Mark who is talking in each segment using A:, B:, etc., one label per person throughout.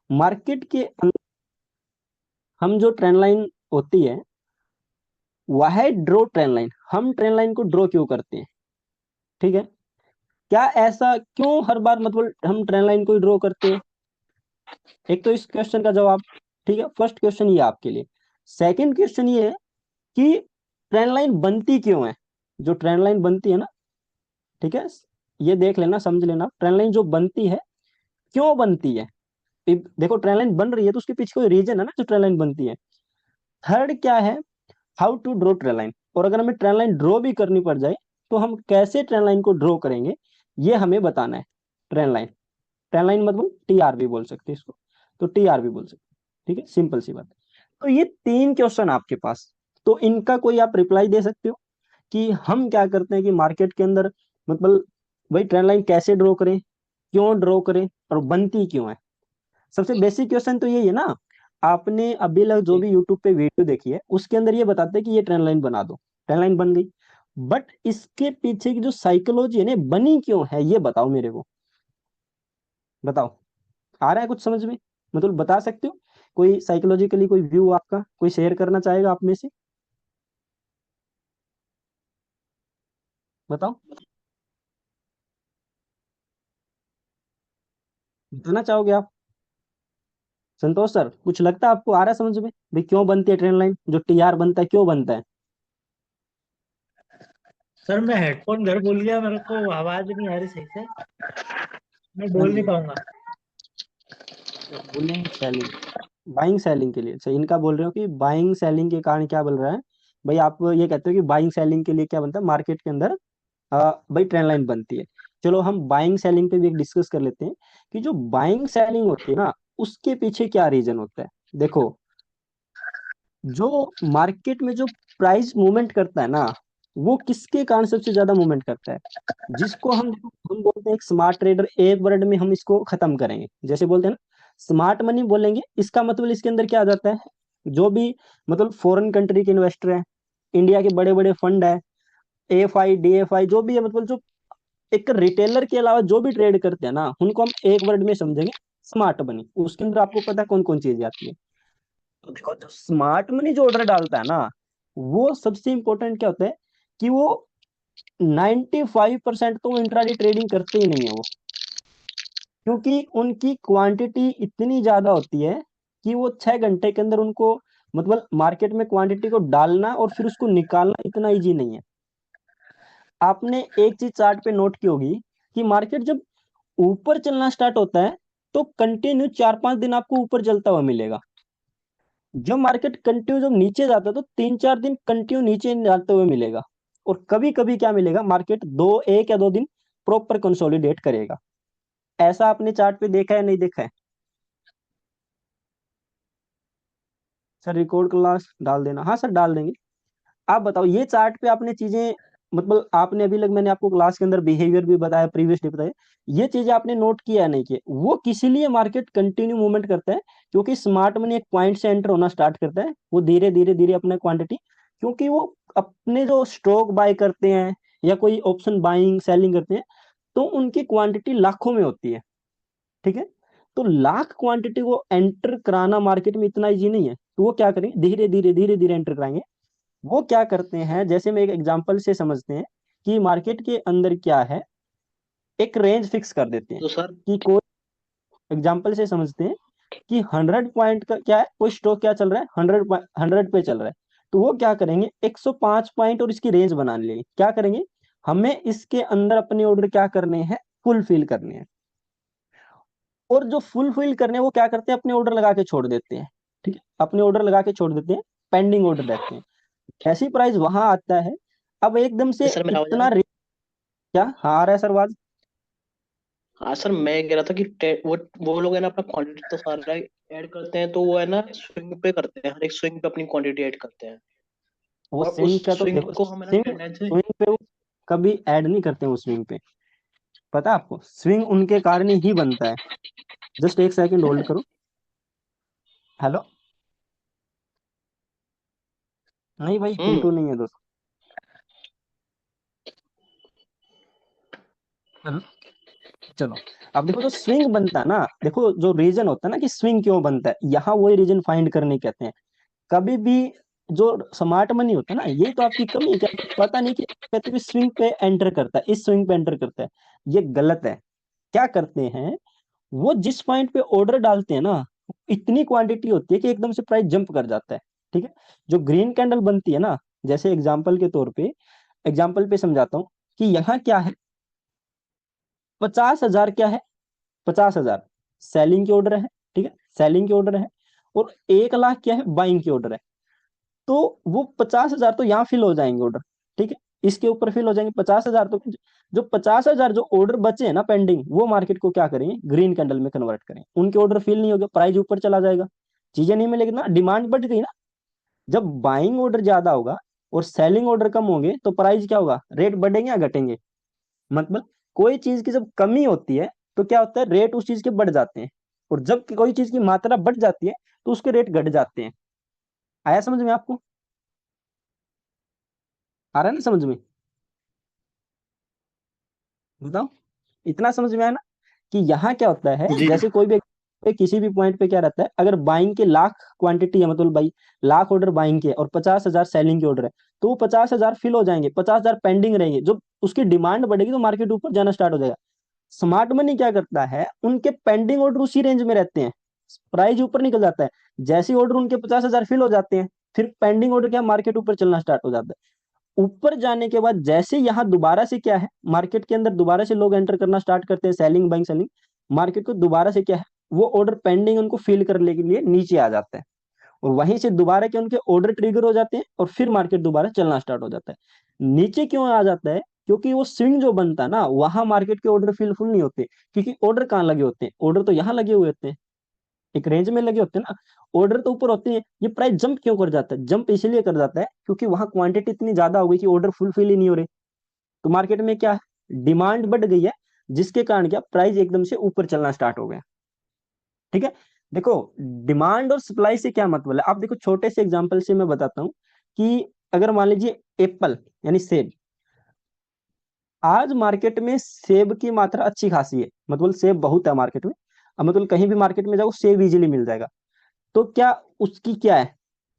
A: Market के अंदर हम जो ट्रेंड लाइन होती है वह है ड्रॉ ट्रेंड लाइन। हम ट्रेंड लाइन को ड्रॉ क्यों करते हैं? ठीक है, क्या ऐसा क्यों हर बार मतलब हम ट्रेंड लाइन को ड्रॉ करते हैं? एक तो इस क्वेश्चन का जवाब, ठीक है, फर्स्ट क्वेश्चन ये आपके लिए। सेकंड क्वेश्चन ये है कि ट्रेंड लाइन बनती क्यों है? जो ट्रेंड लाइन बनती है ना, ठीक है, ये देख लेना, समझ लेना, ट्रेंड लाइन जो बनती है क्यों बनती है। देखो ट्रेंड लाइन बन रही है तो उसके पीछे कोई रीजन है ना जो ट्रेंड लाइन बनती है। थर्ड क्या है, how to draw trend line. और अगर हमें ट्रेंड लाइन ड्रॉ भी करनी पड़ जाए तो हम कैसे ट्रेंड लाइन को ड्रॉ करेंगे, ये हमें बताना है। ट्रेंड लाइन, ट्रेंड लाइन मतलब टीआर भी बोल सकते हैं इसको, तो टीआर भी बोल सकते हैं, ठीक है, सिंपल सी बात। तो ये तीन क्वेश्चन आपके पास, तो इनका कोई आप रिप्लाई दे सकते हो कि हम क्या करते हैं कि मार्केट के अंदर मतलब भाई ट्रेंड लाइन कैसे ड्रॉ करें, क्यों ड्रॉ करें, और बनती क्यों है। सबसे बेसिक क्वेश्चन तो यही है ना। आपने अभी लग जो भी यूट्यूब पे वीडियो देखी है उसके अंदर ये बताते हैं कि ये ट्रेंड लाइन बना दो, ट्रेंड लाइन बन गई। बट इसके पीछे की जो साइकोलॉजी है ना, बनी क्यों है, ये बताओ मेरे को। बताओ, आ रहा है कुछ समझ में? मतलब बता सकते हो कोई साइकोलॉजिकली कोई व्यू आपका कोई शेयर करना चाहेगा आप में से? बताओ, बताना चाहोगे आप? संतोष सर, कुछ लगता है आपको आ रहा है समझ में भाई क्यों बनती है ट्रेंड लाइन, जो टीआर बनता है क्यों बनता है?
B: सर मैं हेडफोन घर भूल गया, मेरे को आवाज नहीं आ रही सही से, मैं
A: हाँ
B: बोल नहीं
A: जी,
B: पाऊंगा।
A: बुलिंग सेलिंग, बाइंग सेलिंग के लिए, अच्छा इनका बोल रहे हो कि बाइंग सेलिंग के कारण क्या बोल रहा है। भाई आप ये कहते हो कि बाइंग सेलिंग के लिए क्या बनता है मार्केट के अंदर, भाई ट्रेंड लाइन बनती है। चलो हम बाइंग सेलिंग पे भी एक डिस्कस कर लेते हैं कि जो बाइंग सेलिंग होती है ना उसके पीछे क्या रीजन होता है। देखो, जो मार्केट में जो प्राइस मूवमेंट करता है ना, वो किसके कारण सबसे ज्यादा मूवमेंट करता है? जिसको हम बोलते हैं एक स्मार्ट ट्रेडर, एक वर्ड में हम इसको खत्म करेंगे, जैसे बोलते हैं ना स्मार्ट मनी बोलेंगे, इसका मतलब इसके अंदर क्या आ जाता है, जो भी मतलब फॉरेन कंट्री के इन्वेस्टर है, इंडिया के बड़े बड़े फंड है, एएफआई डीएफआई जो भी है, मतलब जो एक रिटेलर के अलावा जो भी ट्रेड करते हैं ना, उनको हम एक वर्ड में समझेंगे स्मार्ट मनी। उसके अंदर आपको पता है कौन कौन चीजें आती है। तो देखो जो स्मार्ट मनी जो ऑर्डर डालता है ना, वो सबसे इंपॉर्टेंट क्या होता है कि वो 95% तो इंट्राडे ट्रेडिंग करते ही नहीं है वो, क्योंकि उनकी क्वांटिटी इतनी ज्यादा होती है कि वो 6 घंटे के अंदर उनको मतलब मार्केट में क्वांटिटी को डालना और फिर उसको निकालना इतना इजी नहीं है। आपने एक चीज चार्ट पे नोट की होगी कि मार्केट जब ऊपर चलना स्टार्ट होता है तो कंटिन्यू 4-5 दिन आपको ऊपर चलता हुआ मिलेगा। जब मार्केट कंटिन्यू जब नीचे जाता है तो 3-4 दिन कंटिन्यू नीचे जाते हुए मिलेगा। और कभी कभी क्या मिलेगा, मार्केट 1 या 2 दिन प्रॉपर कंसोलिडेट करेगा। ऐसा आपने चार्ट पे देखा है नहीं देखा है? सर रिकॉर्ड क्लास डाल देना, हाँ सर डाल देंगे। आप बताओ ये चार्ट पे आपने चीजें मतलब आपने अभी लग मैंने आपको क्लास के अंदर बिहेवियर भी बताया, प्रीवियसली बताया, ये चीजें आपने नोट किया है नहीं किया? वो किसी लिए मार्केट कंटिन्यू मूवमेंट करता है, क्योंकि स्मार्ट मनी एक पॉइंट से एंटर होना स्टार्ट करता है, वो धीरे धीरे धीरे अपना क्वांटिटी, क्योंकि वो अपने जो स्टॉक बाय करते हैं या कोई ऑप्शन बाइंग सेलिंग करते हैं तो उनकी क्वांटिटी लाखों में होती है, ठीक है। तो लाख क्वांटिटी को एंटर कराना मार्केट में इतना इजी नहीं है, तो वो क्या करेंगे, धीरे धीरे एंटर कराएंगे। वो क्या करते हैं, जैसे मैं एक एग्जांपल से समझते हैं कि मार्केट के अंदर क्या है, एक रेंज फिक्स कर देते हैं
B: तो सर
A: कि कोई, एग्जांपल से समझते हैं कि 100 पॉइंट का क्या है, कोई स्टॉक क्या चल रहा है, 100 पे चल रहा है। तो वो क्या करेंगे, 105 पॉइंट और इसकी रेंज बना लेंगे। क्या करेंगे, हमें इसके अंदर अपने ऑर्डर क्या करने हैं, फुलफिल करने हैं। और जो फुलफिल करने हैं वो क्या करते हैं, अपने ऑर्डर लगा के छोड़ देते हैं, ठीक है, अपने ऑर्डर लगा के छोड़ देते हैं, पेंडिंग ऑर्डर रहते हैं। ऐसी प्राइस वहां आता है, अब एकदम से
B: सर मेरा आवाज आ रहा
A: इतना
B: है?
A: क्या, हाँ आ रहा है सर आवाज?
B: हाँ सर, मैं कह रहा था कि वो लोग है ना अपना क्वांटिटी तो सारा ऐड करते हैं, तो वो है ना स्विंग पे करते हैं, हर एक स्विंग पे अपनी क्वांटिटी ऐड करते हैं।
A: वो
B: और
A: स्विंग
B: उस
A: का तो
B: स्विंग
A: देखो,
B: को हम है ना
A: स्विंग
B: टेंडेंसी।
A: स्विंग पे वो कभी ऐड नहीं करते हैं, वो स्विंग पे पता है आपको, स्विंग उनके कारण ही बनता है। जस्ट एक सेकंड होल्ड करो। हेलो, नहीं भाई
B: हम्म।
A: पिंटू नहीं है दोस्त। हेलो, चलो, अब देखो जो स्विंग बनता है ना, देखो जो रीजन होता है ना कि स्विंग क्यों बनता है, यहाँ वही रीजन फाइंड करने कहते हैं। कभी भी जो स्मार्ट मनी होता है ना, ये तो आपकी कमी है कि आपको पता नहीं कि कहते भी स्विंग पे एंटर करता है, इस स्विंग पे एंटर करता है। ये गलत है। क्या करते हैं, वो जिस पॉइंट पे ऑर्डर डालते हैं ना, इतनी क्वांटिटी होती है कि एकदम से प्राइस जंप कर जाता है। ठीक है। जो ग्रीन कैंडल बनती है ना, जैसे एग्जाम्पल पे समझाता हूँ कि यहाँ क्या है, 50,000 क्या है, 50,000 सेलिंग की ऑर्डर है। ठीक है, सेलिंग की ऑर्डर है। और 1 लाख क्या है, बाइंग की ऑर्डर है। तो वो 50,000 तो यहाँ फिल हो जाएंगे ऑर्डर। ठीक है, इसके ऊपर फिल हो जाएंगे 50,000। तो जो 50,000 जो ऑर्डर बचे हैं ना पेंडिंग, वो मार्केट को क्या करेंगे, ग्रीन कैंडल में कन्वर्ट करें। उनके ऑर्डर फिल नहीं हो गए, प्राइस ऊपर चला जाएगा, चीजें नहीं मिलेगी ना, डिमांड बढ़ गई ना। जब बाइंग ऑर्डर ज्यादा होगा और सेलिंग ऑर्डर कम होंगे तो प्राइस क्या होगा, रेट बढ़ेंगे या घटेंगे। मतलब कोई चीज की जब कमी होती है तो क्या होता है, रेट उस चीज के बढ़ जाते हैं। और जब कोई चीज की मात्रा बढ़ जाती है तो उसके रेट घट जाते हैं। आया समझ में आपको, आ रहा है ना समझ में, बताओ। इतना समझ में आया ना कि यहाँ क्या होता है,
B: जी जी।
A: जैसे कोई भी किसी भी पॉइंट पे क्या रहता है, अगर बाइंग के लाख क्वांटिटी है, मतलब भाई लाख ऑर्डर बाइंग के और 50,000 सेलिंग के ऑर्डर है, तो वो 50,000 फिल हो जाएंगे, 50,000 पेंडिंग रहेंगे। जो उसकी डिमांड बढ़ेगी तो मार्केट ऊपर जाना स्टार्ट हो जाएगा। स्मार्ट मनी क्या करता है, उनके पेंडिंग ऑर्डर उसी रेंज में रहते हैं, प्राइस ऊपर निकल जाता है। जैसे ऑर्डर उनके 50,000 फिल हो जाते हैं, फिर पेंडिंग ऑर्डर क्या, मार्केट ऊपर चलना स्टार्ट हो जाता है। ऊपर जाने के बाद जैसे यहाँ दोबारा से क्या है, मार्केट के अंदर दोबारा से लोग एंटर करना स्टार्ट करते हैं, सेलिंग बाइंग सेलिंग, मार्केट को दोबारा से क्या है, वो ऑर्डर पेंडिंग उनको फिल करने के लिए नीचे आ जाता है। और वहीं से दोबारा के उनके ऑर्डर ट्रिगर हो जाते हैं और फिर मार्केट दोबारा चलना स्टार्ट हो जाता है। नीचे क्यों आ जाता है, क्योंकि वो स्विंग जो बनता है ना, वहां मार्केट के ऑर्डर फिल नहीं होते। क्योंकि ऑर्डर कहाँ लगे होते हैं, ऑर्डर तो यहाँ लगे हुए होते हैं, एक रेंज में लगे होते हैं ना, ऑर्डर तो ऊपर होते हैं। ये प्राइस जंप क्यों कर जाता है, जंप इसलिए कर जाता है क्योंकि वहां क्वांटिटी इतनी ज्यादा हो गई कि ऑर्डर फुलफिल ही नहीं हो रहे। तो मार्केट में क्या है, डिमांड बढ़ गई है, जिसके कारण क्या, प्राइस एकदम से ऊपर चलना स्टार्ट हो गया। ठीक है। देखो, डिमांड और सप्लाई से क्या मतलब है, आप देखो छोटे से एग्जांपल से मैं बताता हूँ कि अगर मान लीजिए एप्पल यानी सेब, आज मार्केट में सेब की मात्रा अच्छी खासी है, मतलब सेब बहुत है मार्केट में। अब मतलब कहीं भी मार्केट में जाओ सेब इजीली मिल जाएगा। तो क्या उसकी क्या है,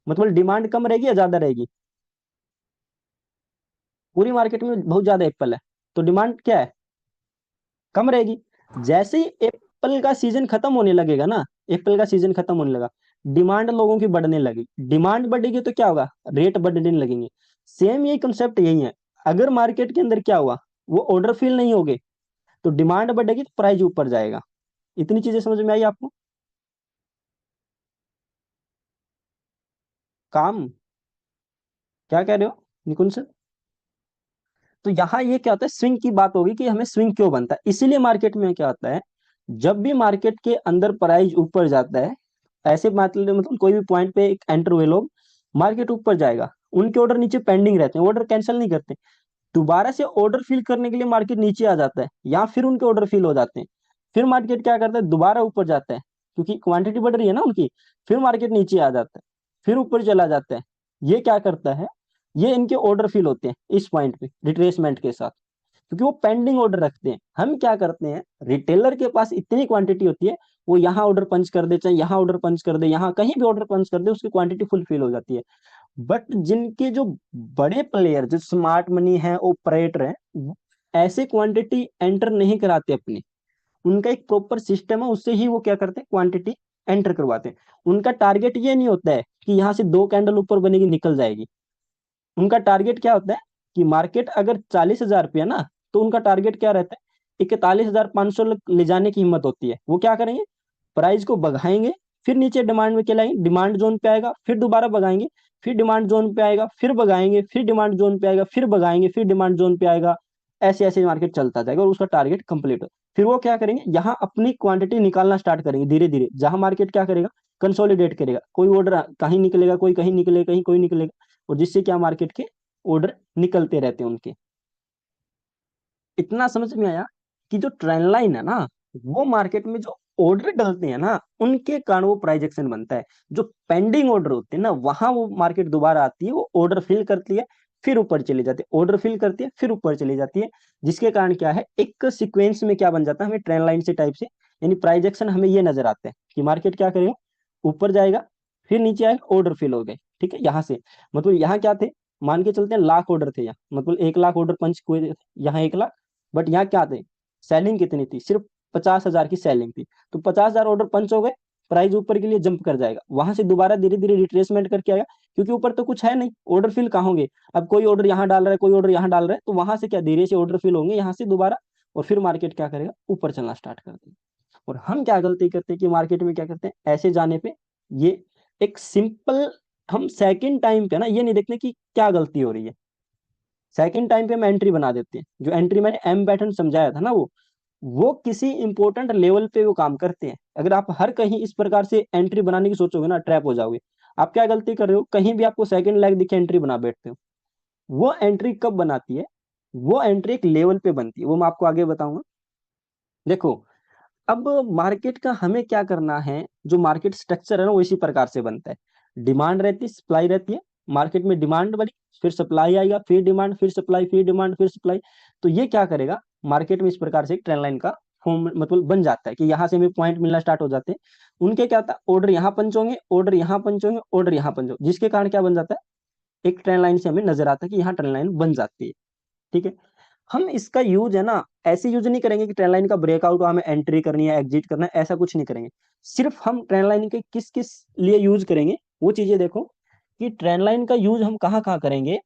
A: मतलब डिमांड कम रहेगी या ज्यादा रहेगी, पूरी मार्केट में बहुत ज्यादा एप्पल है, तो डिमांड क्या है, कम रहेगी। जैसे ही एप्पल का सीजन खत्म होने लगेगा ना, एप्पल का सीजन खत्म होने लगा, डिमांड लोगों की बढ़ने लगी, डिमांड बढ़ेगी तो क्या होगा, रेट बढ़ने लगेंगे। सेम यही कंसेप्ट यही है। अगर मार्केट के अंदर क्या हुआ, वो ऑर्डर फिल नहीं हो गए, तो डिमांड बढ़ेगी तो प्राइस ऊपर जाएगा। इतनी चीजें समझ में आई आपको, काम, क्या कह रहे हो निकुंज सर। तो यहाँ ये क्या होता है, स्विंग की बात होगी कि हमें स्विंग क्यों बनता है। इसीलिए मार्केट में क्या होता है, जब भी मार्केट के अंदर प्राइस ऊपर जाता है, ऐसे मतलब कोई भी पॉइंट पे एक एंटर हुए लोग, मार्केट ऊपर जाएगा, उनके ऑर्डर नीचे पेंडिंग रहते हैं, ऑर्डर कैंसिल नहीं करते, दोबारा से ऑर्डर फिल करने के लिए मार्केट नीचे आ जाता है, या फिर उनके ऑर्डर फिल हो जाते हैं। फिर मार्केट क्या करता है, दोबारा ऊपर जाता है, क्योंकि क्वांटिटी बढ़ रही है ना उनकी। फिर मार्केट नीचे आ जाता है, फिर ऊपर चला जाता है। ये क्या करता है, ये इनके ऑर्डर फिल होते हैं इस पॉइंट पे रिट्रेसमेंट के साथ, क्योंकि वो पेंडिंग ऑर्डर रखते हैं। हम क्या करते हैं, रिटेलर के पास इतनी क्वांटिटी होती है, वो यहाँ ऑर्डर पंच कर दे, चाहे यहाँ ऑर्डर पंच कर दे, यहाँ कहीं भी ऑर्डर पंच कर दे, उसकी क्वांटिटी फुलफिल हो जाती है। बट जिनके जो बड़े प्लेयर, जो स्मार्ट मनी है, ऑपरेटर है, ऐसे क्वांटिटी एंटर नहीं कराते अपनी। उनका एक प्रॉपर सिस्टम है, उससे ही वो क्या करते हैं, क्वांटिटी एंटर करवाते हैं। उनका टारगेट ये नहीं होता है कि यहाँ से 2 कैंडल ऊपर बनेगी निकल जाएगी। उनका टारगेट क्या होता है कि मार्केट अगर 40,000 रुपया ना, तो उनका टारगेट क्या रहता है, 41,500 ले जाने की हिम्मत होती है। वो क्या करेंगे, प्राइस को बढ़ाएंगे, फिर नीचे डिमांड में चलाएंगे, डिमांड जोन पे आएगा, फिर दोबारा बढ़ाएंगे, फिर डिमांड जोन पे आएगा, फिर बढ़ाएंगे, फिर डिमांड जोन पे आएगा, फिर बढ़ाएंगे, फिर डिमांड जोन पे आएगा। ऐसे ऐसे मार्केट चलता जाएगा और उसका टारगेट कंप्लीट हो। फिर वो क्या करेंगे, यहाँ अपनी क्वांटिटी निकालना स्टार्ट करेंगे धीरे धीरे, जहां मार्केट क्या करेगा, कंसोलिडेट करेगा, कोई ऑर्डर कहीं निकलेगा, कोई कहीं निकलेगा, कहीं कोई निकलेगा, और जिससे क्या मार्केट के ऑर्डर निकलते रहते हैं उनके। इतना समझ में आया कि जो ट्रेंड लाइन है ना, वो मार्केट में जो ऑर्डर डलते हैं ना, उनके कारण वो प्राइस एक्शन बनता है। जो पेंडिंग ऑर्डर होते हैं ना, वहां वो मार्केट दोबारा आती है, वो ऑर्डर फिल करती है, फिर ऊपर चली जाती है, ऑर्डर फिल करती है, फिर ऊपर चली जाती है, जिसके कारण क्या है, एक सीक्वेंस में क्या बन जाता है हमें ट्रेंड लाइन से टाइप से, यानी प्राइस एक्शन हमें ये नजर आता है कि मार्केट क्या करेगा, ऊपर जाएगा, फिर नीचे आएगा, ऑर्डर फिल हो गए। ठीक है, यहाँ से मतलब यहाँ क्या थे, मान के चलते हैं लाख ऑर्डर थे यहाँ, मतलब 1 लाख ऑर्डर पंच हुए, यहाँ 1 लाख, बट यहाँ क्या थे, सेलिंग कितनी थी, सिर्फ 50,000 की सेलिंग थी, तो 50,000 ऑर्डर पंच हो गए, प्राइस ऊपर के लिए जंप कर जाएगा, वहां से दोबारा धीरे धीरे रिट्रेसमेंट करके आएगा, क्योंकि ऊपर तो कुछ है नहीं, ऑर्डर फिल कहाँ होंगे, अब कोई ऑर्डर यहाँ डाल रहा है, कोई ऑर्डर यहाँ डाल रहा है, तो वहां से क्या धीरे से ऑर्डर फिल होंगे यहाँ से दोबारा, और फिर मार्केट क्या करेगा, ऊपर चलना स्टार्ट कर देगा। और हम क्या गलती करते हैं कि मार्केट में क्या करते हैं, ऐसे जाने पे ये एक सिंपल, हम सेकंड टाइम पे ना ये नहीं देखते कि क्या गलती हो रही है, सेकंड टाइम पे हम एंट्री बना देते हैं, जो एंट्री मैंने एम पैटर्न समझाया था ना, वो किसी इंपॉर्टेंट लेवल पे वो काम करते हैं। अगर आप हर कहीं इस प्रकार से एंट्री बनाने की सोचोगे ना, ट्रैप हो जाओगे। आप क्या गलती कर रहे हो, कहीं भी आपको सेकंड लेग दिखे एंट्री बना बैठते हो, वो एंट्री कब बनाती है, वो एंट्री एक लेवल पे बनती है, वो मैं आपको आगे बताऊंगा। देखो, अब मार्केट का हमें क्या करना है, जो मार्केट स्ट्रक्चर है ना वो इसी प्रकार से बनता है, डिमांड रहती है, सप्लाई रहती है, मार्केट में डिमांड बढ़ी, फिर सप्लाई आएगा, फिर डिमांड, फिर सप्लाई, फिर डिमांड, फिर सप्लाई, तो ये क्या करेगा, मार्केट में इस प्रकार से एक ट्रेंड लाइन का फॉर्म मतलब बन जाता है कि यहाँ से हमें पॉइंट मिलना स्टार्ट हो जाते हैं। उनके क्या होता है, ऑर्डर यहाँ पंच होंगे, ऑर्डर यहाँ पंच होंगे, ऑर्डर यहाँ पंच होंगे, जिसके कारण क्या बन जाता है, एक ट्रेंड लाइन से हमें नजर आता है कि यहाँ ट्रेंड लाइन बन जाती है। ठीक है, हम इसका यूज है ना, ऐसे यूज नहीं करेंगे कि ट्रेंड लाइन का ब्रेकआउट हमें एंट्री करनी है, एग्जिट करना है, ऐसा कुछ नहीं करेंगे। सिर्फ हम ट्रेंड लाइन के किस किस लिए यूज करेंगे, वो चीजें देखो कि ट्रेंड लाइन का यूज हम कहाँ कहाँ करेंगे।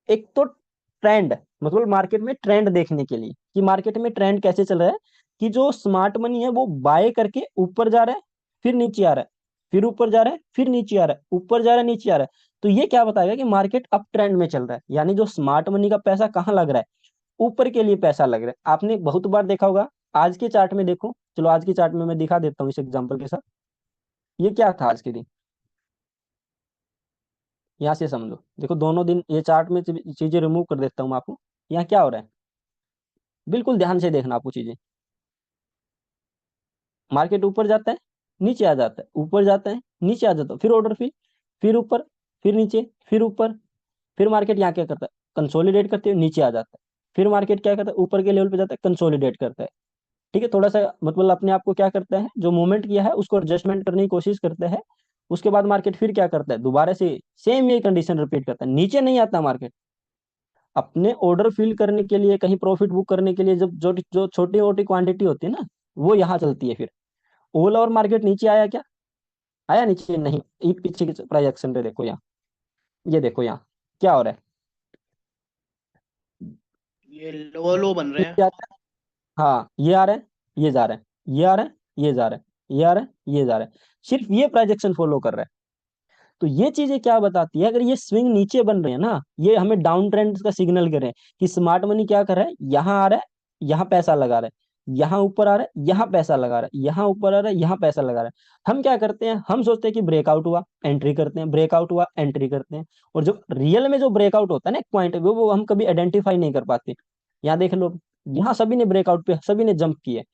A: एक तो ट्रेंड, मतलब मार्केट में ट्रेंड देखने के लिए कि मार्केट में ट्रेंड कैसे चल रहा है, कि जो स्मार्ट मनी है वो बाय करके ऊपर जा रहा है, फिर नीचे आ रहा है, फिर ऊपर जा रहा है, फिर नीचे आ रहा है, ऊपर जा रहा है, नीचे आ रहा है, तो ये क्या बताएगा कि मार्केट अप ट्रेंड में चल रहा है, यानी जो स्मार्ट मनी का पैसा कहाँ लग रहा है, ऊपर के लिए पैसा लग रहा है। आपने बहुत बार देखा होगा, आज के चार्ट में देखो, चलो आज के चार्ट में मैं दिखा देता हूँ इस एग्जांपल के साथ, ये क्या था आज के दिन, यहाँ से समझो, देखो दोनों दिन ये चार्ट में चीजें रिमूव कर देता हूँ आपको, यहाँ क्या हो रहा है, बिल्कुल ध्यान से देखना आपको चीजें, मार्केट ऊपर जाता है, नीचे आ जाता है, ऊपर जाता है, नीचे आ जाता है, फिर ऑर्डर फिर ऊपर, फिर नीचे, फिर ऊपर, फिर मार्केट यहाँ क्या करता है, कंसोलिडेट करते हुए नीचे आ जाता है, फिर मार्केट क्या करता है, ऊपर के लेवल पे जाता है, कंसोलिडेट करता है। ठीक है, थोड़ा सा मतलब अपने आप को क्या करता है, जो मूवमेंट किया है उसको एडजस्टमेंट करने की कोशिश करता है, उसके बाद मार्केट फिर क्या करता है, दोबारा से सेम यही कंडीशन रिपीट करता है, नीचे नहीं आता मार्केट, अपने ऑर्डर फिल करने के लिए, कहीं प्रॉफिट बुक करने के लिए, जब जो जो छोटी मोटी क्वांटिटी होती है ना, वो यहाँ चलती है। फिर ओला और मार्केट नीचे आया क्या, आया नीचे नहीं, ये पीछे के प्राइस एक्शन पे देखो यहाँ, ये देखो यहाँ क्या हो रहा है,
B: ये लो लो बन रहे हैं।
A: नीचे आता है, हाँ ये आ रहा है, ये जा रहा है, ये आ रहा है, ये जा रहा है, ये आ रहा है, ये जा रहा है, सिर्फ ये प्राइस एक्शन फॉलो कर रहा है। तो ये चीजें क्या बताती है, अगर ये स्विंग नीचे बन रहे हैं ना, ये हमें डाउन ट्रेंड का सिग्नल कर रहे हैं कि स्मार्ट मनी क्या कर रहा है, यहाँ आ रहा है, यहाँ पैसा लगा रहा है, यहाँ ऊपर आ रहा है, यहाँ पैसा लगा रहा है, यहाँ ऊपर आ रहा है, यहाँ पैसा लगा रहा है। हम क्या करते हैं, हम सोचते हैं कि ब्रेकआउट हुआ, एंट्री करते हैं, ब्रेकआउट हुआ, एंट्री करते हैं, और जो रियल में जो ब्रेकआउट होता है ना एक पॉइंट, वो हम कभी आइडेंटिफाई नहीं कर पाते। यहाँ देख लो, यहाँ सभी ने ब्रेकआउट पे सभी ने जंप किए,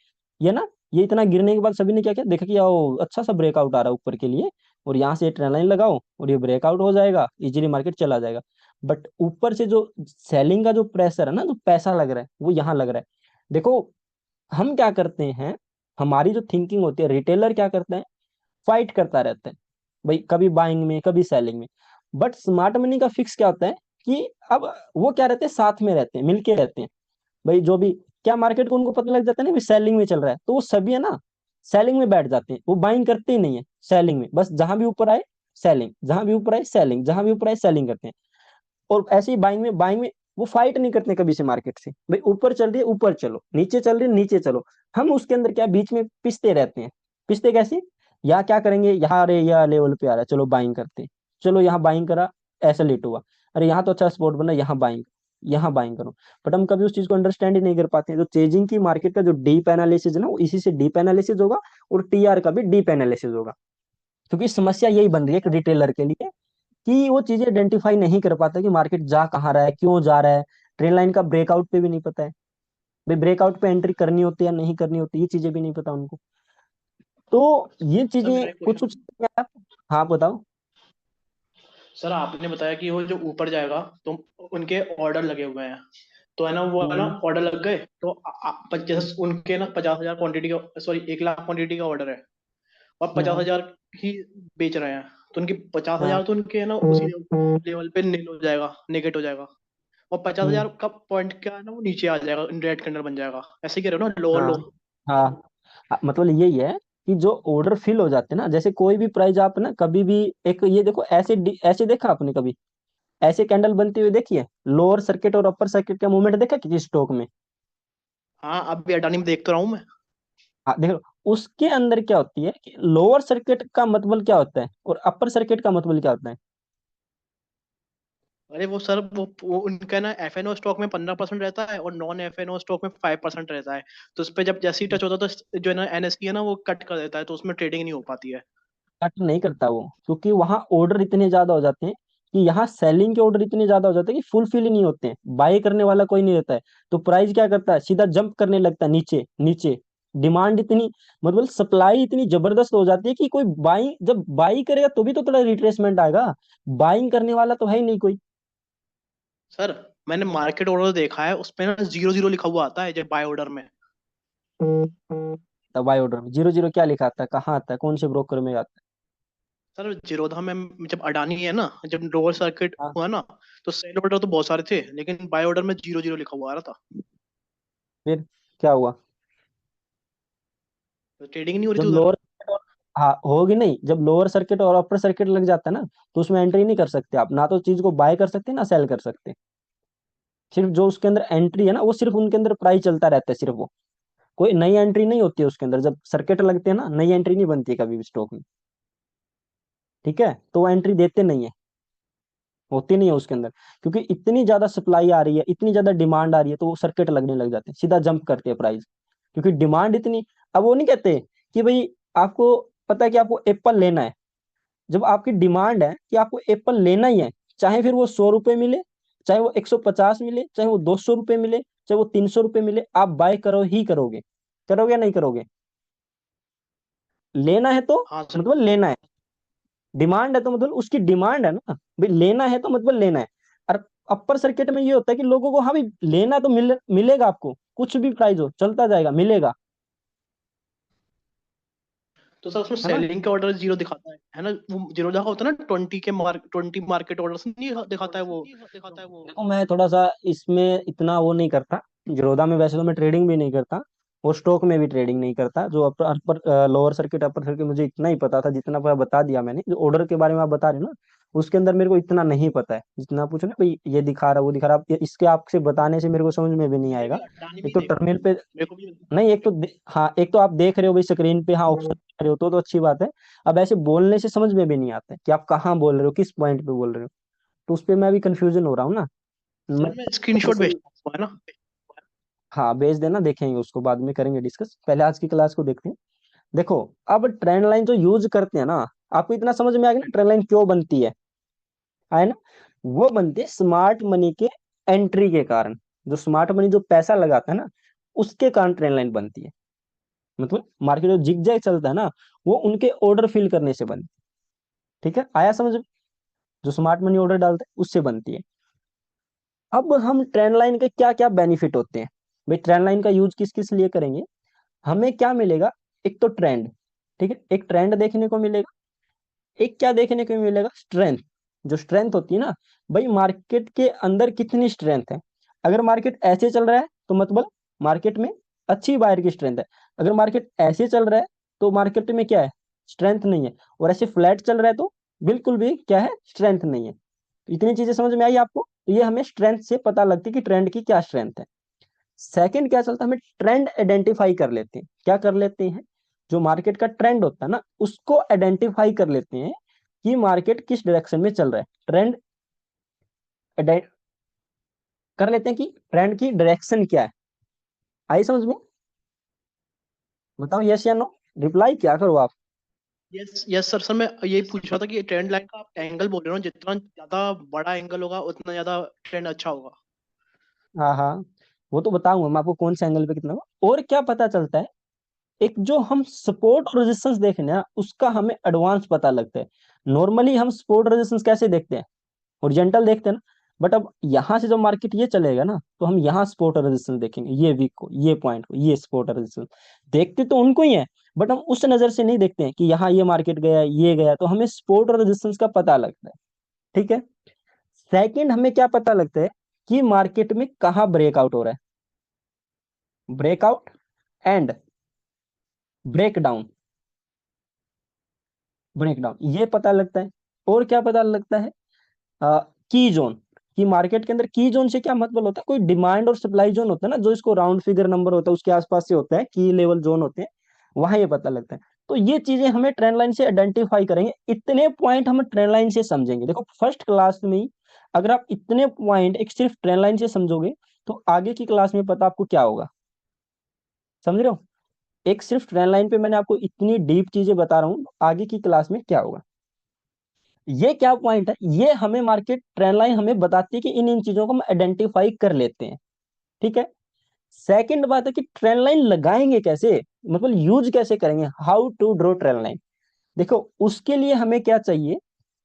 A: ये ना, ये इतना गिरने के बाद सभी ने क्या किया, देखा कि ओ अच्छा सा ब्रेकआउट आ रहा है ऊपर के लिए, और यहाँ से ट्रेंड लाइन लगाओ और ये ब्रेकआउट हो जाएगा, इजीली मार्केट चला जाएगा। बट ऊपर से जो सेलिंग का जो प्रेशर है ना, जो पैसा लग रहा है, वो यहाँ लग रहा है। देखो, हम क्या करते हैं, हमारी जो थिंकिंग होती है, रिटेलर क्या करते हैं, फाइट करता रहता है भाई, कभी बाइंग में, कभी सेलिंग में। बट स्मार्ट मनी का फिक्स क्या होता है कि अब वो क्या रहते हैं, साथ में रहते हैं, मिलके रहते हैं भाई, जो भी क्या मार्केट को उनको पता लग जाता है ना सेलिंग में चल रहा है, तो वो सभी है ना सेलिंग में बैठ जाते हैं, वो बाइंग करते ही नहीं है सेलिंग में, बस जहां भी ऊपर आए सेलिंग, जहां भी ऊपर आए सेलिंग, जहां भी ऊपर आए सेलिंग करते हैं। और ऐसे ही बाइंग में वो फाइट नहीं करते कभी से मार्केट से, भाई ऊपर चल रही है ऊपर चलो, नीचे चल रही है नीचे चलो, हम उसके अंदर क्या बीच में पिसते रहते हैं। पिसते कैसे, या क्या करेंगे, यहाँ अरे यह लेवल पे आ रहा है, चलो बाइंग करते हैं, चलो यहाँ बाइंग करा, ऐसा लेट हुआ, अरे यहाँ तो अच्छा स्पॉट बना, यहाँ बाइंग करो। बट हम कभी उस चीज को अंडरस्टैंड ही नहीं कर पाते हैं। जो चेजिंग की मार्केट का जो डीप एनालिसिस है ना, वो इसी से डीप एनालिसिस होगा, और टीआर का भी डीप एनालिसिस होगा। क्योंकि समस्या यही बन रही है एक रिटेलर के लिए, कि वो चीजें आइडेंटिफाई नहीं कर पाता कि मार्केट जा कहाँ रहा है, क्यों जा रहा है, ट्रेन लाइन का ब्रेकआउट पे भी नहीं पता है, भाई ब्रेकआउट पे एंट्री करनी होती है या नहीं करनी होती, ये चीजें भी नहीं पता उनको। तो ये
B: सर
A: चीजें
B: मेरा
A: कुछ
B: क्वेश्चन,
A: कुछ, हाँ बताओ।
B: सर आपने बताया कि वो जो ऊपर जाएगा तो उनके ऑर्डर लगे हुए हैं, तो है ना वो है ना
A: हम्म।
B: ऑर्डर लग गए तो जैसे उनके ना 50,000 क्वांटिटी का, सॉरी 1 लाख क्वांटिटी का ऑर्डर है, और पचास
A: हाँ
B: हजार ही बेच रहे हैं, तो उनकी पचास
A: हाँ।
B: हजार तो उनके है ना उसी लेवल पे नील हो जाएगा, नेगेट हो जाएगा, और पचास
A: हम्म।
B: हजार का पॉइंट क्या है ना वो नीचे आ जाएगा, रेड कैंडल बन जाएगा, ऐसे ही कह रहे हो ना, लो
A: हाँ
B: लो।
A: हाँ। मतलब यही है कि जो ऑर्डर फिल हो जाते हैं ना, जैसे कोई भी प्राइस आप ना कभी भी, एक ये देखो ऐसे ऐसे देखा आपने कभी ऐसे कैंडल बनती हुई देखी है? लोअर सर्किट और अपर सर्किट का मूवमेंट देखा किसी स्टॉक में?
B: हाँ अब भी अडानी में देख तो रहा हूँ मैं।
A: हाँ देखो, उसके अंदर क्या होती है कि लोअर सर्किट का मतलब क्या होता है और अपर सर्किट का मतलब क्या होता है?
B: अरे वो सर वो उनका ना एफ एन ओ स्टॉक में 15% रहता है और non F N O stock में 5% रहता है, तो उस पर जब जैसे ही टच होता है तो जो है ना एन एस ई है ना वो कट कर देता है, तो उसमें ट्रेडिंग नहीं हो पाती है।
A: कट नहीं करता वो, क्योंकि वहां ऑर्डर इतने ज्यादा हो जाते हैं कि यहाँ सेलिंग के ऑर्डर इतने ज्यादा हो जाते हैं कि फुलफिल ही नहीं होते हैं, बाय करने वाला कोई नहीं रहता है। तो प्राइस क्या करता है, सीधा जंप करने लगता है नीचे नीचे। डिमांड इतनी, मतलब सप्लाई इतनी जबरदस्त हो जाती है कि कोई बाइंग, जब बाई करेगा तो भी तो थोड़ा रिट्रेसमेंट आएगा, बाइंग करने वाला तो है ही नहीं कोई।
B: सर मैंने मार्केट ऑर्डर देखा है, उसपे ना 0-0 लिखा हुआ आता है जब बाय ऑर्डर में।
A: तब बाय ऑर्डर में जीरो जीरो क्या लिखा आता है, कहाँ आता है, कौन से ब्रोकर में आता
B: सर जीरोधा में जब अडानी है ना, जब लोअर सर्किट
A: है? हाँ।
B: हुआ ना, तो सेल ऑर्डर तो बहुत सारे थे लेकिन बाय ऑर्डर में 0-0 लिखा हुआ आ रहा था,
A: फिर क्या हुआ?
B: तो ट्रेडिंग नहीं हो रही
A: जब
B: थी उधर।
A: लोअर, हाँ होगी नहीं, जब लोअर सर्किट और अपर सर्किट लग जाता है ना, तो उसमें एंट्री नहीं कर सकते आप, ना तो चीज को बाय कर सकते ना सेल कर सकते। सिर्फ जो उसके अंदर एंट्री है ना, वो सिर्फ उनके अंदर प्राइस चलता रहता है सिर्फ, वो कोई नई एंट्री नहीं होती है उसके अंदर। जब सर्किट लगते हैं ना, नई एंट्री नहीं बनती है कभी भी स्टॉक में, ठीक है? तो वो एंट्री देते नहीं है, होती नहीं है उसके अंदर, क्योंकि इतनी ज्यादा सप्लाई आ रही है, इतनी ज्यादा डिमांड आ रही है, तो वो सर्किट लगने लग जाते हैं, सीधा जंप करते हैं प्राइस, क्योंकि डिमांड इतनी। अब वो नहीं कहते कि भाई आपको पता है कि आपको एप्पल लेना है, जब आपकी डिमांड है कि आपको एप्पल लेना ही है, चाहे फिर वो 100 रुपए मिले, चाहे वो 150 मिले, चाहे वो 200 रुपए मिले, चाहे वो 300 रुपए मिले, आप बाय करो ही करोगे। करोगे या नहीं करोगे? लेना है तो
B: हाँ सर।
A: मतलब लेना है, डिमांड है तो मतलब उसकी डिमांड है ना भाई, लेना है तो मतलब लेना है। और अपर सर्किट में ये होता है कि लोगों को हाँ भाई लेना है तो मिलेगा आपको, कुछ भी प्राइस हो चलता जाएगा, मिलेगा।
B: तो सर उसमें
A: है ना?
B: सेलिंग का ऑर्डर 0 दिखाता है ना, वो जीरो दिखा होता है ना, 20 मार्केट ऑर्डर नहीं दिखाता है वो।
A: देखो मैं थोड़ा सा इसमें इतना वो नहीं करता, जीरोधा में वैसे तो मैं ट्रेडिंग भी नहीं करता, और स्टॉक में भी ट्रेडिंग नहीं करता। जो upper upper lower circuit upper circuit मुझे इतना ही पता था, जितना पूरा बता दिया मैंने। जो ऑर्डर के बारे में आप बता रहे हो ना, उसके अंदर मेरे को इतना नहीं पता है, जितना पूछो ना भाई ये दिखा रहा वो दिखा रहा, इसके आपसे बताने से मेरे को समझ में भी नहीं
B: मैंने भी
A: आएगा।
B: अडानी में
A: एक
B: ही
A: तो
B: देखा,
A: टर्मिनल पे,
B: मेरे को भी।
A: नहीं एक तो हाँ एक तो आप देख रहे हो भाई स्क्रीन पे, हाँ ऑप्शन देख रहे हो तो अच्छी बात है। अब ऐसे बोलने से समझ में भी नहीं आता है कि आप कहाँ बोल रहे हो, किस पॉइंट पे बोल रहे हो, तो उस पे मैं भी कंफ्यूजन हो रहा हूँ ना। मैं
B: सर मैं स्क्रीनशॉट
A: जैसे,
B: भेजता हूँ है ना।
A: हाँ भेज देना, देखेंगे उसको, बाद में करेंगे डिस्कस, पहले आज की क्लास को देखते हैं। देखो, अब ट्रेंड लाइन जो यूज करते हैं ना, आपको इतना समझ में आ गया ना ट्रेंड लाइन क्यों बनती है ना? वो बनती है स्मार्ट मनी के एंट्री के कारण। जो स्मार्ट मनी जो पैसा लगाता है ना, उसके कारण ट्रेंड लाइन बनती है। मतलब मार्केट जो जिग चलता है ना, वो उनके ऑर्डर फिल करने से बनती है। ठीक है, आया समझ में? जो स्मार्ट मनी ऑर्डर डालता है उससे बनती है। अब हम ट्रेंड लाइन के क्या क्या बेनिफिट होते हैं, भाई ट्रेंड लाइन का यूज किस किस लिए करेंगे, हमें क्या मिलेगा? एक तो ट्रेंड, ठीक है, एक ट्रेंड देखने को मिलेगा। एक क्या देखने को मिलेगा? स्ट्रेंथ। जो स्ट्रेंथ होती है ना, भाई मार्केट के अंदर कितनी स्ट्रेंथ है। अगर मार्केट ऐसे चल रहा है तो मतलब मार्केट में अच्छी बायर की स्ट्रेंथ है। अगर मार्केट ऐसे चल रहा है तो मार्केट में क्या है? स्ट्रेंथ नहीं है। और ऐसे फ्लैट चल रहा है तो बिल्कुल भी क्या है? स्ट्रेंथ नहीं है। तो इतनी चीजें समझ में आई आपको? तो ये हमें स्ट्रेंथ से पता लगती है कि ट्रेंड की क्या स्ट्रेंथ है। सेकंड क्या चलता है, हमें ट्रेंड आइडेंटिफाई कर लेते हैं। क्या कर लेते हैं? जो मार्केट का ट्रेंड होता है ना, उसको आइडेंटिफाई कर लेते हैं कि मार्केट किस डायरेक्शन में चल रहा है। ट्रेंड कर लेते हैं कि ट्रेंड की डायरेक्शन क्या है। आई समझ में? बताओ यस या नो, रिप्लाई क्या करो आप।
B: यस यस सर, सर मैं यही पूछ रहा था कि ट्रेंड लाइन का आप एंगल बोल रहे हो, जितना ज्यादा बड़ा एंगल होगा उतना ज्यादा ट्रेंड अच्छा होगा।
A: हाँ हाँ, वो तो बताऊंगा मैं आपको कौन से एंगल पे कितना होगा। और क्या पता चलता है एक जो हम सपोर्ट और रेजिस्टेंस देखें ना, उसका हमें एडवांस पता लगता है। नॉर्मली हम सपोर्ट रेजिस्टेंस कैसे देखते हैं, हॉरिजॉन्टल देखते हैं ना। बट अब यहाँ से जब मार्केट ये चलेगा ना, तो हम यहाँ सपोर्ट और रेजिस्टेंस देखेंगे, ये वीक को, ये पॉइंट को, ये सपोर्ट और रेजिस्टेंस। देखते तो उनको ही है, बट हम उस नजर से नहीं देखते हैं कि यहाँ ये मार्केट गया, ये गया, तो हमें सपोर्ट और रेजिस्टेंस का पता लगता है। ठीक है। सेकंड, हमें क्या पता लगता है कि मार्केट में कहाँ ब्रेकआउट हो रहा है, ब्रेकआउट एंड ब्रेकडाउन, ब्रेकडाउन ये पता लगता है। और क्या पता लगता है, की जोन, कि मार्केट के अंदर की जोन से क्या मतलब होता है, कोई डिमांड और सप्लाई जोन होता है ना, जो इसको राउंड फिगर नंबर होता है उसके आसपास से होता है, की लेवल जोन होते हैं, वहां ये पता लगता है। तो ये चीजें हमें ट्रेंड लाइन से आइडेंटिफाई करेंगे, इतने पॉइंट हम ट्रेंड लाइन से समझेंगे। देखो फर्स्ट क्लास में ही अगर आप इतने पॉइंट एक सिर्फ ट्रेंड लाइन से समझोगे, तो आगे की क्लास में पता आपको क्या होगा, समझ रहे हो। एक सिर्फ ट्रेंड लाइन पे मैंने आपको इतनी डीप चीजें बता रहा हूँ, आगे की क्लास में क्या होगा। ये क्या पॉइंट है, ये हमें मार्केट ट्रेंड लाइन हमें बताती है कि इन इन चीजों को हम आइडेंटिफाई कर लेते हैं। ठीक है। सेकंड बात है कि ट्रेंड लाइन लगाएंगे कैसे, मतलब यूज कैसे करेंगे, how to draw trend line. देखो उसके लिए हमें क्या चाहिए,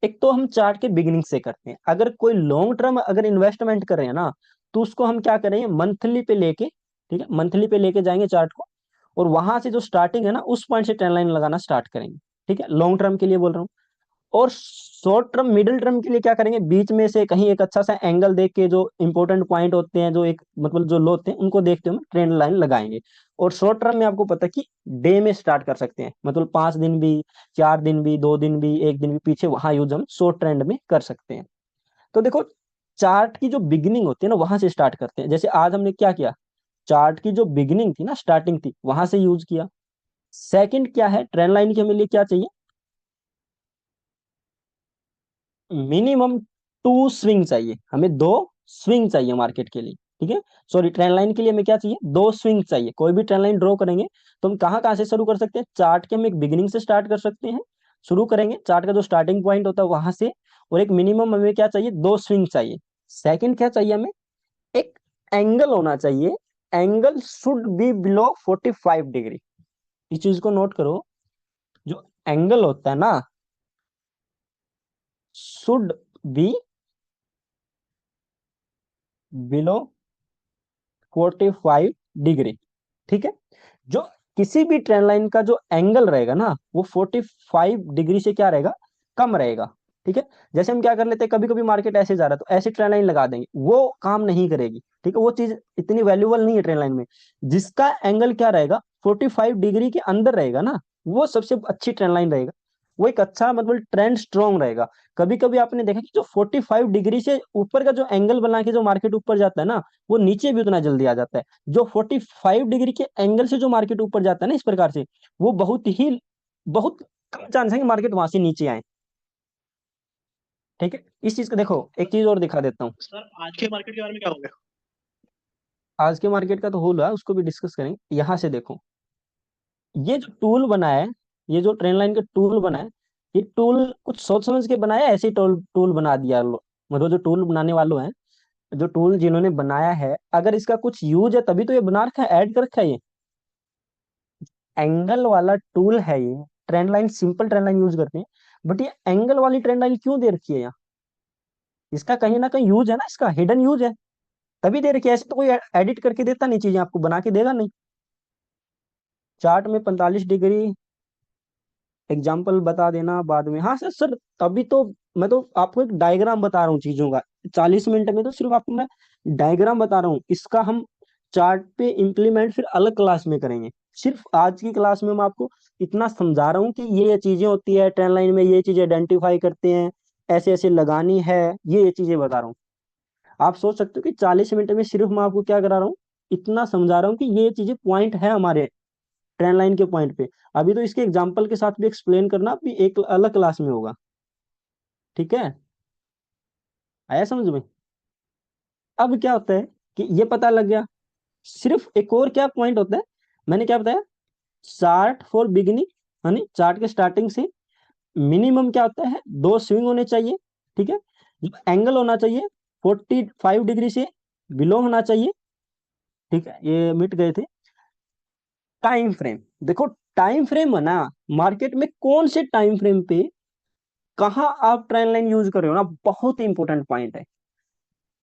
A: एक तो हम चार्ट के बिगिनिंग से करते हैं। अगर कोई लॉन्ग टर्म अगर इन्वेस्टमेंट कर रहे हैं ना, तो उसको हम क्या करेंगे, मंथली पे लेके, ठीक है, मंथली पे लेके जाएंगे चार्ट को, और वहां से जो स्टार्टिंग है ना, उस पॉइंट से ट्रेंड लाइन लगाना स्टार्ट करेंगे। ठीक है, लॉन्ग टर्म के लिए बोल रहा हूँ। और शॉर्ट टर्म मिडिल टर्म के लिए क्या करेंगे, बीच में से कहीं एक अच्छा सा एंगल देख के, जो इंपॉर्टेंट पॉइंट होते हैं, जो एक मतलब जो लो होते हैं, उनको देखते हुए ट्रेंड लाइन लगाएंगे। और शॉर्ट टर्म में आपको पता है कि डे में स्टार्ट कर सकते हैं, मतलब 5 दिन भी, 4 दिन भी, 2 दिन भी, 1 दिन भी, पीछे वहां यूज हम शॉर्ट ट्रेंड में कर सकते हैं। तो देखो चार्ट की जो बिगिनिंग होती है ना, वहां से स्टार्ट करते हैं। जैसे आज हमने क्या किया, चार्ट की जो बिगिनिंग थी ना, स्टार्टिंग थी, वहां से यूज किया। सेकंड क्या है, ट्रेंड लाइन के हमें लिए क्या चाहिए, मिनिमम 2 स्विंग चाहिए हमें, 2 स्विंग चाहिए मार्केट के लिए। ठीक है, सॉरी ट्रेंड लाइन के लिए हमें क्या चाहिए, 2 स्विंग चाहिए। कोई भी ट्रेंड लाइन ड्रॉ करेंगे तो हम कहाँ कहाँ से शुरू कर सकते हैं, चार्ट के हम एक बिगिनिंग से स्टार्ट कर सकते हैं, शुरू करेंगे चार्ट का जो स्टार्टिंग पॉइंट होता है वहां से। और एक मिनिमम हमें क्या चाहिए, 2 स्विंग चाहिए। सेकंड क्या चाहिए हमें, एक एंगल होना चाहिए, angle should be below 45 degree. इस चीज को नोट करो, जो एंगल होता है ना, शुड बी बिलो 45 डिग्री। ठीक है, जो किसी भी ट्रेंड लाइन का जो एंगल रहेगा ना, वो 45 डिग्री से क्या रहेगा, कम रहेगा। ठीक है, जैसे हम क्या कर लेते हैं, कभी कभी मार्केट ऐसे जा रहा है तो ऐसी ट्रेंड लाइन लगा देंगे, वो काम नहीं करेगी। ठीक है, वो चीज इतनी वैल्यूबल नहीं है ट्रेंड लाइन में। जिसका एंगल क्या रहेगा, 45 डिग्री के अंदर रहेगा ना, वो सबसे अच्छी ट्रेंड लाइन रहेगा। वो एक अच्छा मतलब ट्रेंड स्ट्रॉन्ग रहेगा। कभी कभी आपने देखा कि जो 45 डिग्री से ऊपर का जो एंगल बना के जो मार्केट ऊपर जाता है ना, वो नीचे भी उतना जल्दी आ जाता है। जो 45 डिग्री के एंगल से जो मार्केट ऊपर जाता है ना, इस प्रकार से, वो बहुत कम चांस है कि मार्केट वहां से नीचे आए। ठीक है, इस चीज का देखो, एक चीज और दिखा देता हूँ।
B: सर आज के मार्केट के बारे में क्या हो गया?
A: आज के मार्केट का तो होल है, उसको भी डिस्कस करेंगे। यहाँ से देखो, ये जो टूल बना है, ये जो ट्रेंड लाइन का टूल बना है, ये टूल कुछ सोच समझ के बनाया है, ऐसे ही टूल टूल बना दिया मतलब जो टूल बनाने वालों हैं, जो टूल जिन्होंने बनाया है, अगर इसका कुछ यूज है तभी तो ये बना रखा है, ऐड कर रखा है। ये एंगल वाला टूल है, ये trend line, simple trend line use करते हैं, बट ये एंगल वाली ट्रेंड लाइन क्यों दे रखी है यहाँ, इसका कहीं ना कहीं यूज है ना, इसका हिडन यूज है, तभी दे रखी है। ऐसे तो कोई एडिट करके देता नहीं, चीजें आपको बना के देगा नहीं। चार्ट में 45 डिग्री एग्जाम्पल बता देना बाद में, हाँ सर सर, तभी तो मैं तो आपको एक डायग्राम बता रहा हूँ चीजों का। 40 मिनट में तो सिर्फ आपको मैं डायग्राम बता रहा हूँ, इसका हम चार्ट पे इम्प्लीमेंट फिर अलग क्लास में करेंगे। सिर्फ आज की क्लास में मैं आपको इतना समझा रहा हूँ कि ये चीजें होती है ट्रेंड लाइन में, ये चीजें आइडेंटिफाई करते हैं, ऐसे ऐसे लगानी है, ये चीजें बता रहा हूँ। आप सोच सकते हो कि 40 मिनट में सिर्फ मैं आपको क्या करा रहा हूँ, इतना समझा रहा हूँ कि ये चीजें पॉइंट है हमारे ट्रेंड लाइन के पॉइंट पे। अभी तो इसके एग्जाम्पल के साथ भी एक्सप्लेन करना भी एक अलग क्लास में होगा। ठीक है, आया समझ में। अब क्या होता है कि ये पता लग गया, सिर्फ एक और क्या पॉइंट होता है, मैंने क्या बताया, चार्ट फॉर बिगिनिंग, यानी चार्ट के स्टार्टिंग से मिनिमम क्या होता है, 2 स्विंग होने चाहिए। ठीक है, एंगल होना चाहिए 45 डिग्री से बिलो होना चाहिए। ठीक है, ये मिट गए थे। टाइम फ्रेम, देखो टाइम फ्रेम है ना, मार्केट में कौन से टाइम फ्रेम पे कहाँ आप ट्रेंड लाइन यूज कर रहे हो ना, बहुत इंपॉर्टेंट पॉइंट है।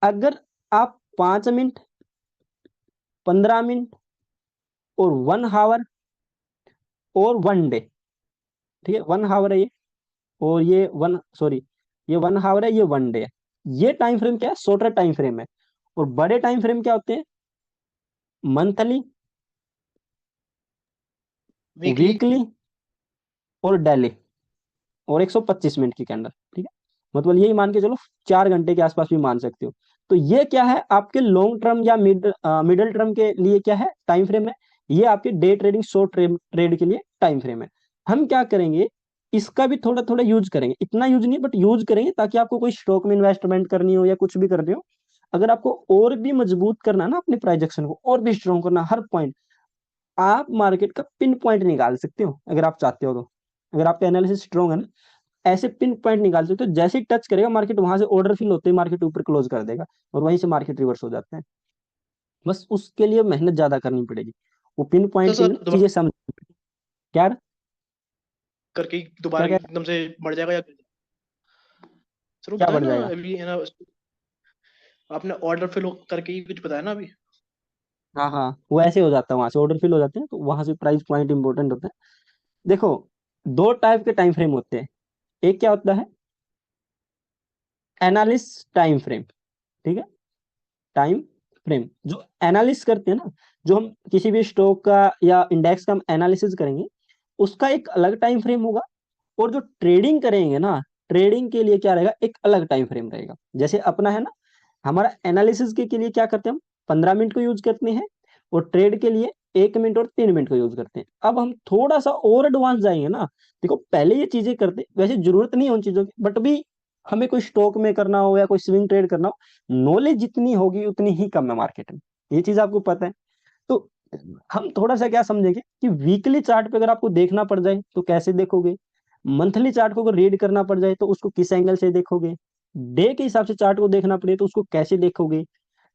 A: अगर आप 5 मिनट, 15 मिनट और 1 आवर और 1 डे, ठीक है, 1 आवर है ये, और ये वन सॉरी ये 1 आवर है, ये 1 डे है, ये टाइम फ्रेम क्या है, शॉर्टर टाइम फ्रेम है। और बड़े टाइम फ्रेम क्या होते हैं, मंथली,
B: वीकली।
A: वीकली और डेली, और 125 मिनट की कैंडल, ठीक है, मतलब यही मान के चलो 4 घंटे के आसपास भी मान सकते हो। तो ये क्या है, आपके लॉन्ग टर्म या मिडल टर्म के लिए क्या है, टाइम फ्रेम है। ये आपके डे ट्रेडिंग, शॉर्ट ट्रेड के लिए टाइम फ्रेम है। हम क्या करेंगे, इसका भी थोड़ा थोड़ा यूज करेंगे, इतना यूज नहीं बट यूज करेंगे, ताकि आपको कोई स्टॉक में इन्वेस्टमेंट करनी हो या कुछ भी करनी हो, अगर आपको और भी मजबूत करना है ना अपने प्राइजेक्शन को, और भी स्ट्रॉन्ग करना हर पॉइंट, आप मार्केट का पिन पॉइंट निकाल सकते हो अगर आप चाहते हो तो। अगर आपका एनालिसिस स्ट्रॉन्ग है ना, ऐसे पिन पॉइंट निकाल सकते हो, जैसे ही टच करेगा मार्केट, वहां से ऑर्डर फिल होते ही मार्केट ऊपर क्लोज कर देगा, और वहीं से मार्केट रिवर्स हो जाता है। बस उसके लिए मेहनत ज्यादा करनी पड़ेगी, वो पिन
B: तो
A: पॉइंट के लिए
B: सर
A: ना
B: दोबारा
A: चीजें समझ। क्या
B: करके
A: क्या
B: दोबारा
A: क्या
B: एकदम से बढ़ जाएगा या सर वो
A: क्या
B: बताया
A: बढ़
B: ना
A: जाएगा?
B: अभी है ना, आपने ऑर्डर फिल करके ही कुछ बताया ना अभी।
A: हाँ हाँ, वो ऐसे हो जाता है, वहां से ऑर्डर फिल हो जाते हैं, तो वहां से प्राइस पॉइंट इंपॉर्टेंट होता है। देखो, दो टाइप के टाइम फ्रेम होते हैं। एक क्या होता है, एनालिस टाइम फ्रेम, ठीक है, टाइम फ्रेम जो एनालिस करते हैं ना, जो हम किसी भी स्टॉक का या इंडेक्स का हम एनालिसिस करेंगे, उसका एक अलग टाइम फ्रेम होगा। और जो ट्रेडिंग करेंगे ना, ट्रेडिंग के लिए क्या रहेगा, एक अलग टाइम फ्रेम रहेगा। जैसे अपना है ना, हमारा एनालिसिस के लिए क्या करते हैं हम, 15 मिनट को यूज करते हैं, और ट्रेड के लिए 1 मिनट और 3 मिनट को यूज करते हैं। अब हम थोड़ा सा और एडवांस जाएंगे ना, देखो पहले ये चीजें करते, वैसे जरूरत नहीं है उन चीजों की, बट भी हमें कोई स्टॉक में करना हो या कोई स्विंग ट्रेड करना हो, नॉलेज जितनी होगी उतनी ही कम है मार्केट में, ये चीज आपको पता है। तो हम थोड़ा सा क्या समझेंगे कि वीकली चार्ट पे अगर आपको देखना पड़ जाए तो कैसे देखोगे, मंथली चार्ट को अगर रीड करना पड़ जाए तो उसको किस एंगल से देखोगे, डे के हिसाब से चार्ट को देखना पड़े तो उसको कैसे देखोगे,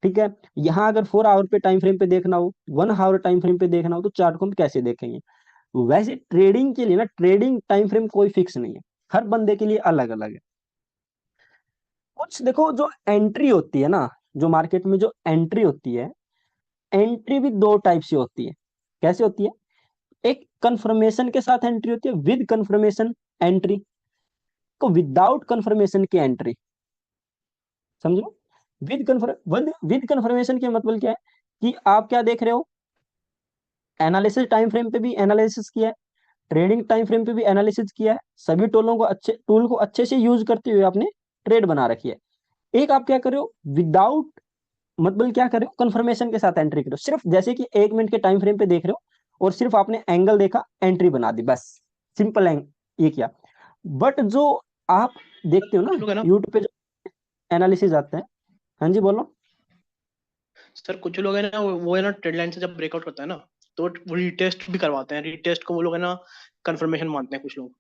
A: ठीक है। यहाँ अगर 4 आवर पे टाइम फ्रेम पे देखना हो, 1 आवर टाइम फ्रेम पे देखना हो, तो चार्ट को हम कैसे देखेंगे। वैसे ट्रेडिंग के लिए ना, ट्रेडिंग टाइम फ्रेम कोई फिक्स नहीं है, हर बंदे के लिए अलग अलग है। कुछ देखो, जो एंट्री होती है ना, जो मार्केट में जो एंट्री होती है, एंट्री भी दो टाइप से होती है। कैसे होती है, एक कंफर्मेशन के साथ एंट्री होती है, विद कंफर्मेशन एंट्री, को विदाउट कंफर्मेशन की एंट्री, समझो। विद कंफर्मेशन के मतलब क्या है, कि आप क्या देख रहे हो, एनालिसिस टाइम फ्रेम पे भी एनालिसिस किया है, ट्रेडिंग टाइम फ्रेम पे भी एनालिसिस किया है, सभी टूल को अच्छे से यूज करते हुए आपने ट्रेड बना रखी है। एक आप क्या कर रहे हो, विदाउट, मतलब क्या कर रहे हो, कंफर्मेशन के साथ एंट्री करो, सिर्फ जैसे कि 1 मिनट के टाइम फ्रेम पे देख रहे हो, और सिर्फ आपने एंगल देखा, एंट्री बना दी, बस सिंपल ये किया। बट जो आप देखते हो
B: कुछ
A: ना
B: लोग है ना,
A: यूट्यूब पे, जो एनालिसिस आता है, हाँ जी बोलो।
B: सर कुछ लोग है ना वो है ना ट्रेड लाइन से जब ब्रेकआउट करता है ना, तो वो रीटेस्ट भी करवाते हैं, रीटेस्ट को वो लोग है ना कंफर्मेशन मानते हैं कुछ लोग।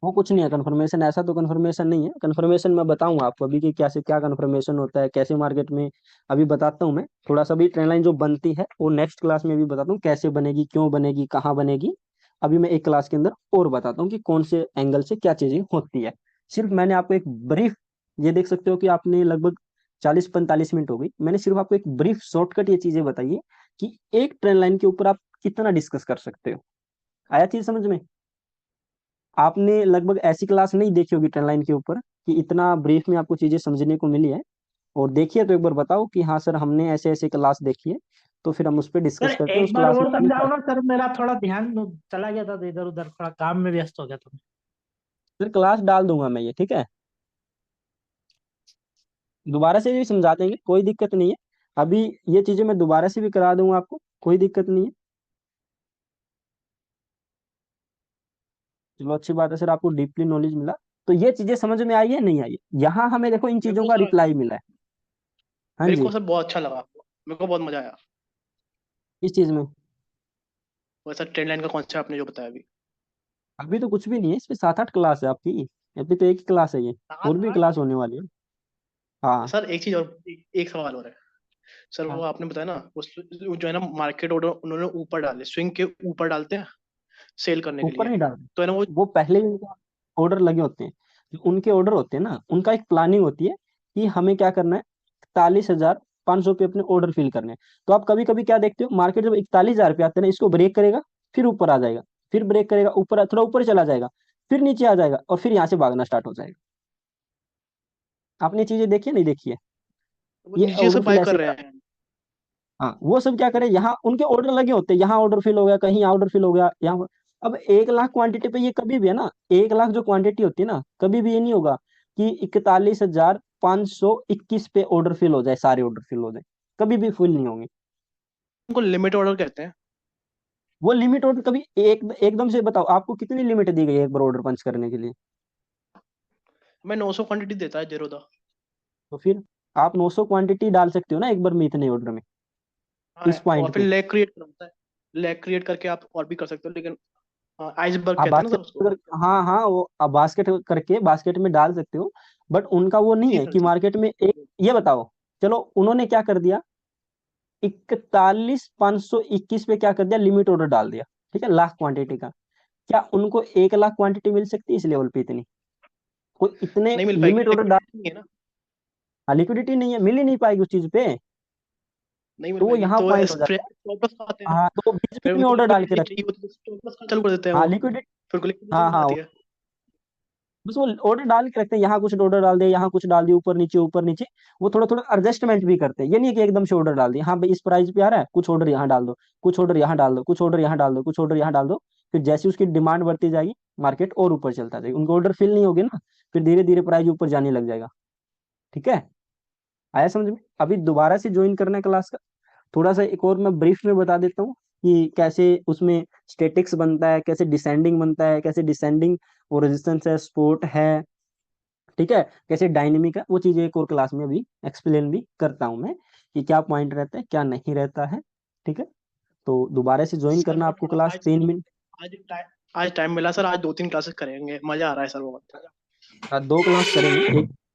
A: वो कुछ नहीं है कंफर्मेशन, ऐसा तो कंफर्मेशन नहीं है। कंफर्मेशन मैं बताऊंगा आपको अभी कि क्या से क्या कंफर्मेशन होता है, कैसे मार्केट में, अभी बताता हूँ मैं। थोड़ा सा भी ट्रेंड लाइन जो बनती है वो नेक्स्ट क्लास में भी बताता हूँ, कैसे बनेगी, क्यों बनेगी, कहाँ बनेगी। अभी मैं एक क्लास के अंदर और बताता हूँ कि कौन से एंगल से क्या चीजें होती है। सिर्फ मैंने आपको एक ब्रीफ, ये देख सकते हो कि आपने लगभग 40-45 मिनट हो गई, मैंने सिर्फ आपको एक ब्रीफ शॉर्टकट ये चीजें बताई है कि एक ट्रेंड लाइन के ऊपर आप कितना डिस्कस कर सकते हो। आया चीज समझ में? आपने लगभग ऐसी क्लास नहीं देखी होगी ट्रेंड लाइन के ऊपर कि इतना ब्रीफ में आपको चीजें समझने को मिली है। और देखिए तो एक बार बताओ कि हाँ सर, हमने ऐसे ऐसे क्लास देखी है, तो फिर हम उस पर
C: सर
A: डिस्कस करते हैं, उस
C: एक बार
A: क्लास
C: और
A: में
C: समझाओ ना सर, मेरा थोड़ा ध्यान चला गया था इधर उधर, थोड़ा काम में व्यस्त हो गया था।
A: फिर क्लास डाल दूंगा मैं ये, ठीक है, दोबारा से भी समझा देंगे, कोई दिक्कत नहीं है। अभी ये चीजें मैं दोबारा से भी करा दूंगा आपको, कोई दिक्कत नहीं है। चलो अच्छी बात है सर, आपको डीपली नॉलेज मिला। तो ये चीजें समझ में आई है नहीं आई है, यहाँ हमें देखो इन
B: मेरे
A: चीजों
B: को
A: का
B: सर
A: रिप्लाई मिला है। हाँ
B: मेरे
A: जी,
B: को सर बहुत अच्छा लगा, मेरे को बहुत मजा आया।
A: इस चीज में
B: वो सर ट्रेंड लाइन का कॉन्सेप्ट आपने जो बताया अभी।
A: अभी तो कुछ भी नहीं है, इसमें 7-8 क्लास है आपकी, अभी तो एक ही क्लास है ये, और
C: सात
A: भी
C: आठ
A: क्लास होने वाली है। हाँ
B: सर एक चीज और, एक सवाल और है। सर
A: हाँ,
B: वो आपने बताया ना, उस जो है ना मार्केट ऑर्डर उन्होंने ऊपर डाले, स्विंग के ऊपर डालते हैं सेल करने के
A: ऊपर
B: लिए।
A: नहीं डालते,
B: तो है ना वो
A: वो पहले ही उनका ऑर्डर लगे होते हैं। जो उनके ऑर्डर होते हैं ना, उनका एक प्लानिंग होती है कि हमें क्या करना है, 41,500 पे अपने ऑर्डर फिल करने हैं। तो आप कभी कभी क्या देखते हो, मार्केट जब 41,000 पे आते हैं ना, इसको ब्रेक करेगा, फिर ऊपर आ जाएगा, फिर ब्रेक करेगा, ऊपर थोड़ा ऊपर चला जाएगा, फिर नीचे आ जाएगा, और फिर यहाँ से भागना स्टार्ट हो जाएगा। आपने चीजें देखी है नहीं देखी है?
B: वो
A: ये
B: नीचे से
A: ऑर्डर फिल
B: बाय
A: ऐसे
B: कर रहे
A: करा।
B: हैं।
A: हाँ, वो सब क्या करे, यहाँ उनके ऑर्डर लगे होते हैं, यहाँ ऑर्डर फिल हो गया, कहीं ऑर्डर फिल हो गया, यहाँ। अब 1 लाख क्वांटिटी पे ये कभी भी है ना, 1 लाख जो क्वांटिटी होती है ना, कभी भी ये नहीं होगा कि 41,521 पे ऑर्डर फिल हो जाए, सारे ऑर्डर फिल हो जाए, कभी भी फिल नहीं होंगे।
B: उनको लिमिट ऑर्डर कहते हैं।
A: वो लिमिट ऑर्डर कभी एकदम से बताओ, आपको कितनी लिमिट दी गई है एक बार ऑर्डर पंच करने के लिए?
B: मैं 900 क्वांटिटी देता है जीरोधा।
A: तो फिर आप 900 क्वांटिटी डाल सकते हो ना एक बार में इतने ऑर्डर में,
B: हाँ,
A: इस
B: और
A: पॉइंट
B: फिर
A: पे।
B: लैग क्रिएट करता है। लैग क्रिएट करके आप और भी कर सकते हो, लेकिन आइसबर्ग
A: आप
B: कहते हैं ना
A: बास्केट
B: सर उसको।
A: हाँ हाँ, वो आप बास्केट करके बास्केट में डाल सकते हो। बट उनका वो नहीं
B: जी
A: है
B: सर
A: कि
B: जी।
A: मार्केट में एक, ये बताओ, चलो उन्होंने क्या कर दिया, 41,521 पे क्या कर दिया, लिमिट ऑर्डर डाल दिया, ठीक है, लाख क्वांटिटी का। क्या उनको 1 लाख क्वांटिटी मिल सकती है इस लेवल पे इतनी? कोई इतने
B: नहीं मिल पाएगी,
A: लिमिट ऑर्डर डाल,
B: लिक्विडिटी नहीं है ना।
A: लिक्विडिटी नहीं है, मिल ही नहीं पाएगी उस चीज पे।
B: नहीं मिल
A: तो वो
B: पाएगी
A: यहाँ
B: तो
A: पॉइंट हो जाता है।
B: स्टॉप लॉस आते हैं।
A: हाँ, तो वो बीच
B: फिर
A: बीच में
B: उनको
A: ऑर्डर डाल के
B: लिक्विडिटी
A: रखते
B: चाहिए
A: हैं।
B: होती है तो स्टॉप लॉस चालू कर देते हैं
A: हाँ,
B: वो।
A: लिक्विडिटी।
B: फिर उनको लिक्विडिटी
A: हाँ
B: मिल
A: हाँ,
B: जाती है।
A: बस वो ऑर्डर डाल के रखते हैं, यहाँ कुछ ऑर्डर डाल दिया, यहाँ कुछ डाल दिया, ऊपर नीचे ऊपर नीचे। वो थोड़ा थोड़ा एडजस्टमेंट भी करते हैं, ये नहीं है कि एकदम से ऑर्डर डाल दिया, हाँ भाई इस प्राइस पे आ रहा है, कुछ ऑर्डर यहाँ डाल दो, कुछ ऑर्डर यहाँ डाल दो, कुछ ऑर्डर यहाँ डाल दो, कुछ ऑर्डर यहाँ डाल दो। फिर जैसे उसकी डिमांड बढ़ती जाएगी, मार्केट और ऊपर चलता जाएगा, उनके ऑर्डर फिल नहीं होगे ना, फिर धीरे धीरे प्राइस ऊपर जाने लग जाएगा। ठीक है, आया समझ में? अभी दोबारा से ज्वाइन करना है क्लास का, थोड़ा सा एक और मैं ब्रीफ में बता देता हूँ कि कैसे उसमें स्टेटिक्स बनता है, कैसे डिसेंडिंग बनता है, कैसे डिसेंडिंग और रेजिस्टेंस है, सपोर्ट है, ठीक है, कैसे डायनेमिक है, वो चीजें एक और क्लास में अभी एक्सप्लेन भी करता हूँ मैं, कि क्या पॉइंट रहता है, क्या नहीं रहता है। ठीक है, तो दोबारा से ज्वाइन
B: सर
A: करना
B: मैं
A: आपको
B: थोड़ा
A: क्लास 3 मिनट।
B: आज टाइम मिला सर, आज 2-3 क्लासेस करेंगे, मजा आ रहा है सर बहुत।
A: 2 क्लास करेंगे, एक